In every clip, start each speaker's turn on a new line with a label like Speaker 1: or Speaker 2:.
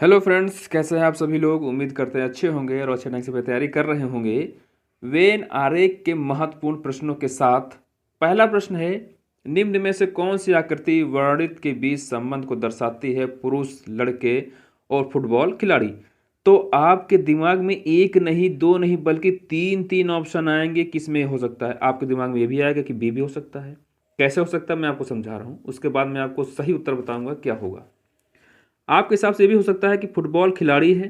Speaker 1: Hello friends, कैसे हैं आप सभी लोग। उम्मीद करते हैं अच्छे होंगे और अच्छे ढंग से तैयारी कर रहे होंगे। वेन आरेख के महत्वपूर्ण प्रश्नों के साथ पहला प्रश्न है, निम्न में से कौन सी आकृति वर्णित के बीच संबंध को दर्शाती है, पुरुष लड़के और फुटबॉल खिलाड़ी। तो आपके दिमाग में एक नहीं, दो नहीं, बल्कि तीन तीन ऑप्शन आएंगे। किसमें हो सकता है? आपके दिमाग में ये भी आएगा कि बी भी हो सकता है। कैसे हो सकता है मैं आपको समझा रहा हूँ, उसके बाद मैं आपको सही उत्तर बताऊंगा क्या होगा। आपके हिसाब से ये भी हो सकता है कि फुटबॉल खिलाड़ी है।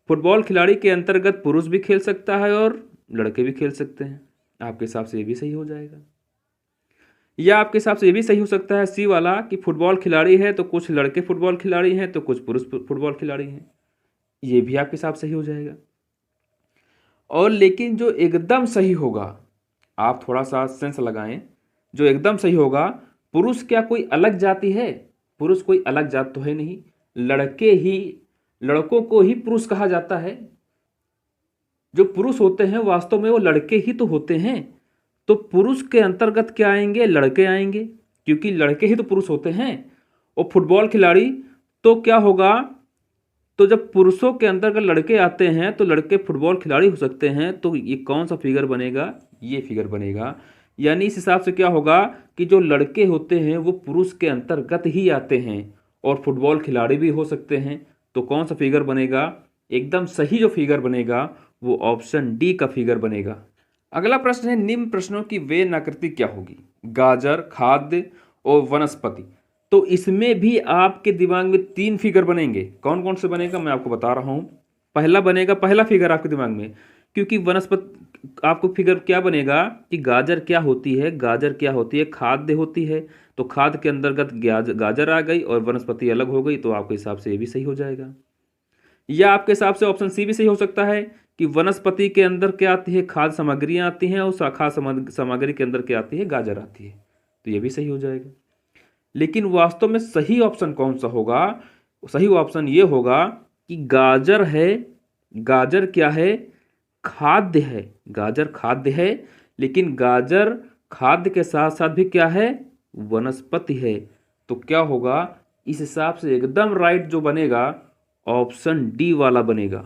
Speaker 1: फुटबॉल खिलाड़ी के अंतर्गत पुरुष भी खेल सकता है और लड़के भी खेल सकते हैं। आपके हिसाब से ये भी सही हो जाएगा। या आपके हिसाब से ये भी सही हो सकता है सी वाला, कि फुटबॉल खिलाड़ी है तो कुछ लड़के फुटबॉल खिलाड़ी हैं तो कुछ पुरुष फुटबॉल खिलाड़ी हैं। ये भी आपके हिसाब से सही हो जाएगा। और लेकिन जो एकदम सही होगा, आप थोड़ा सा सेंस लगाएं, जो एकदम सही होगा, पुरुष क्या कोई अलग जाति है? पुरुष कोई अलग जात तो है नहीं। लड़के ही, लड़कों को ही पुरुष कहा जाता है। जो पुरुष होते हैं वास्तव में वो लड़के ही तो होते हैं। तो पुरुष के अंतर्गत क्या आएंगे? लड़के आएंगे, क्योंकि लड़के ही तो पुरुष होते हैं। और फुटबॉल खिलाड़ी तो क्या होगा? तो जब पुरुषों के अंतर्गत लड़के आते हैं तो लड़के फुटबॉल खिलाड़ी हो सकते हैं। तो ये कौन सा फिगर बनेगा? ये फिगर बनेगा। यानी इस हिसाब से क्या होगा कि जो लड़के होते हैं वो पुरुष के अंतर्गत ही आते हैं और फुटबॉल खिलाड़ी भी हो सकते हैं। तो कौन सा फिगर बनेगा? एकदम सही जो फिगर बनेगा वो ऑप्शन डी का फिगर बनेगा। अगला प्रश्न है, निम्न प्रश्नों की वेन आकृति क्या होगी? गाजर, खाद्य और वनस्पति। तो इसमें भी आपके दिमाग में तीन फिगर बनेंगे। कौन कौन से बनेगा मैं आपको बता रहा हूं। पहला बनेगा, पहला फिगर आपके दिमाग में, क्योंकि वनस्पति आपको फिगर क्या बनेगा कि गाजर क्या होती है, गाजर क्या होती है, खाद्य होती है। तो खाद्य के अंतर्गत गाजर आ गई और वनस्पति अलग हो गई। तो आपके हिसाब से ये भी सही हो जाएगा। या आपके हिसाब से ऑप्शन सी भी सही हो सकता है कि वनस्पति के अंदर क्या आती है? खाद्य सामग्रियां आती हैं और खाद्य सामग्री के अंदर क्या आती है? गाजर आती है। तो ये भी सही हो जाएगा। लेकिन वास्तव में सही ऑप्शन कौन सा होगा? सही ऑप्शन ये होगा कि गाजर है। गाजर क्या है? खाद्य है। गाजर खाद्य है, लेकिन गाजर खाद्य के साथ साथ भी क्या है? वनस्पति है। तो क्या होगा? इस हिसाब से एकदम राइट जो बनेगा ऑप्शन डी वाला बनेगा।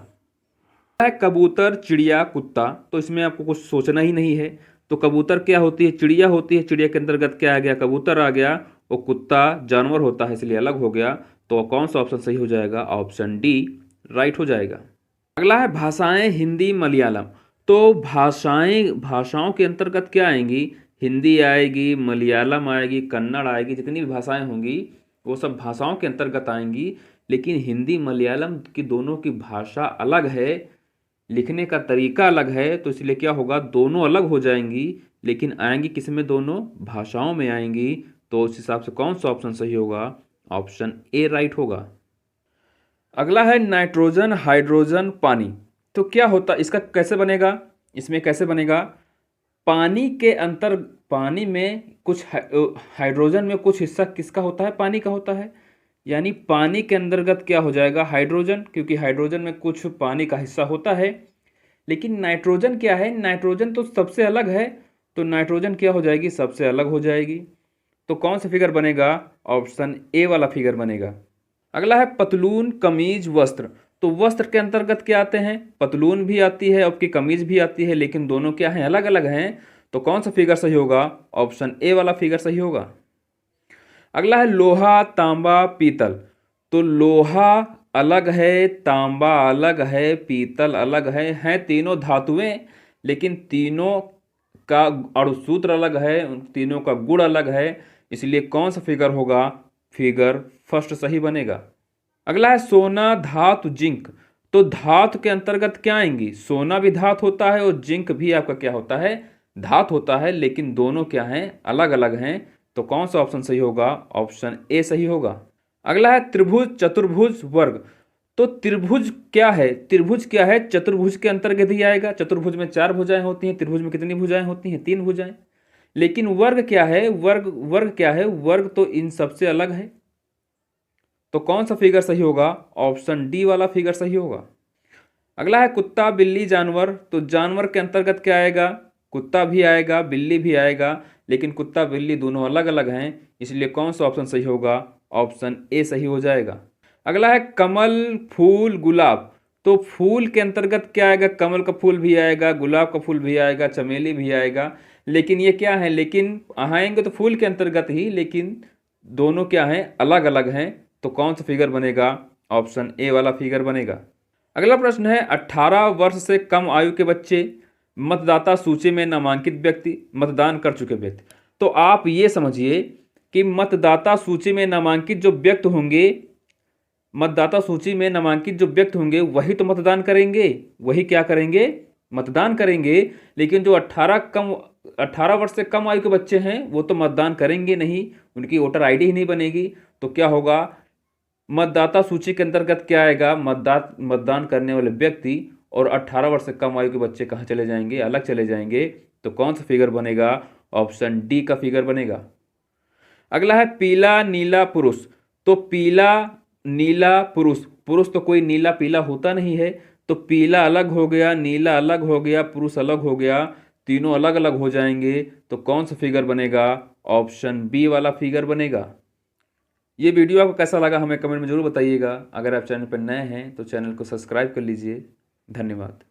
Speaker 1: है कबूतर, चिड़िया, कुत्ता। तो इसमें आपको कुछ सोचना ही नहीं है। तो कबूतर क्या होती है? चिड़िया होती है। चिड़िया के अंतर्गत क्या आ गया? कबूतर आ गया। और कुत्ता जानवर होता है इसलिए अलग हो गया। तो कौन सा ऑप्शन सही हो जाएगा? ऑप्शन डी राइट हो जाएगा। अगला है भाषाएं, हिंदी, मलयालम। तो भाषाओं के अंतर्गत क्या आएंगी? हिंदी आएगी, मलयालम आएगी, कन्नड़ आएगी। जितनी भी भाषाएं होंगी वो सब भाषाओं के अंतर्गत आएंगी। लेकिन हिंदी मलयालम की दोनों की भाषा अलग है, लिखने का तरीका अलग है। तो इसलिए क्या होगा? दोनों अलग हो जाएंगी, लेकिन आएंगी किस में? दोनों भाषाओं में आएंगी। तो उस हिसाब से कौन सा ऑप्शन सही होगा? ऑप्शन ए राइट होगा। अगला है नाइट्रोजन, हाइड्रोजन, पानी। तो क्या होता इसका कैसे बनेगा? इसमें कैसे बनेगा? पानी के अंतर पानी में कुछ हाइड्रोजन में कुछ हिस्सा किसका होता है? पानी का होता है। यानी पानी के अंतर्गत क्या हो जाएगा? हाइड्रोजन, क्योंकि हाइड्रोजन में कुछ पानी का हिस्सा होता है। लेकिन नाइट्रोजन क्या है? नाइट्रोजन तो सबसे अलग है। तो नाइट्रोजन क्या हो जाएगी? सबसे अलग हो जाएगी। तो कौन सा फिगर बनेगा? ऑप्शन ए वाला फिगर बनेगा। अगला है पतलून, कमीज, वस्त्र। तो वस्त्र के अंतर्गत क्या आते हैं? पतलून भी आती है, आपकी कमीज भी आती है, लेकिन दोनों क्या हैं? अलग अलग हैं। तो कौन सा फिगर सही होगा? ऑप्शन ए वाला फिगर सही होगा। अगला है लोहा, तांबा, पीतल। तो लोहा अलग है, तांबा अलग है, पीतल अलग है। हैं तीनों धातुएं, लेकिन तीनों का अणुसूत्र अलग है, उन तीनों का गुण अलग है। इसलिए कौन सा फिगर होगा? फिगर फर्स्ट सही बनेगा। अगला है सोना, धातु, जिंक। तो धातु के अंतर्गत क्या आएंगी? सोना भी धातु होता है और जिंक भी आपका क्या होता है? धातु होता है, लेकिन दोनों क्या हैं? अलग अलग हैं। तो कौन सा ऑप्शन सही होगा? ऑप्शन ए सही होगा। अगला है त्रिभुज, चतुर्भुज, वर्ग। तो त्रिभुज क्या है? त्रिभुज क्या है? चतुर्भुज के अंतर्गत ही आएगा। चतुर्भुज में 4 भुजाएं होती हैं, त्रिभुज में कितनी भुजाएं होती हैं? 3 भुजाएं। लेकिन वर्ग क्या है? वर्ग वर्ग क्या है? वर्ग तो इन सबसे अलग है। तो कौन सा फिगर सही होगा? ऑप्शन डी वाला फिगर सही होगा। अगला है कुत्ता, बिल्ली, जानवर। तो जानवर के अंतर्गत क्या आएगा? कुत्ता भी आएगा, बिल्ली भी आएगा, लेकिन कुत्ता बिल्ली दोनों अलग अलग हैं। इसलिए कौन सा ऑप्शन सही होगा? ऑप्शन ए सही हो जाएगा। अगला है कमल, फूल, गुलाब। तो फूल के अंतर्गत क्या आएगा? कमल का फूल भी आएगा, गुलाब का फूल भी आएगा, चमेली भी आएगा। लेकिन ये क्या है? लेकिन आएंगे तो फूल के अंतर्गत ही, लेकिन दोनों क्या हैं? अलग अलग हैं। तो कौन सा फिगर बनेगा? ऑप्शन ए वाला फिगर बनेगा। अगला प्रश्न है 18 वर्ष से कम आयु के बच्चे, मतदाता सूची में नामांकित व्यक्ति, मतदान कर चुके व्यक्ति। तो आप ये समझिए कि मतदाता सूची में नामांकित जो व्यक्ति होंगे, मतदाता सूची में नामांकित जो व्यक्ति होंगे वही तो मतदान करेंगे, वही क्या करेंगे? मतदान करेंगे। लेकिन जो 18 वर्ष से कम आयु के बच्चे हैं वो तो मतदान करेंगे नहीं, उनकी वोटर आईडी ही नहीं बनेगी। तो क्या होगा? मतदाता सूची के अंतर्गत क्या आएगा? मतदान करने वाले व्यक्ति और 18 वर्ष से कम आयु के बच्चे कहाँ चले जाएंगे? अलग चले जाएंगे। तो कौन सा फिगर बनेगा? ऑप्शन डी का फिगर बनेगा। अगला है पीला नीला पुरुष। तो पीला नीला पुरुष, पुरुष तो कोई नीला पीला होता नहीं है। तो पीला अलग हो गया, नीला अलग हो गया, पुरुष अलग हो गया, तीनों अलग अलग हो जाएंगे। तो कौन सा फिगर बनेगा? ऑप्शन बी वाला फिगर बनेगा। ये वीडियो आपको कैसा लगा हमें कमेंट में जरूर बताइएगा। अगर आप चैनल पर नए हैं तो चैनल को सब्सक्राइब कर लीजिए। धन्यवाद।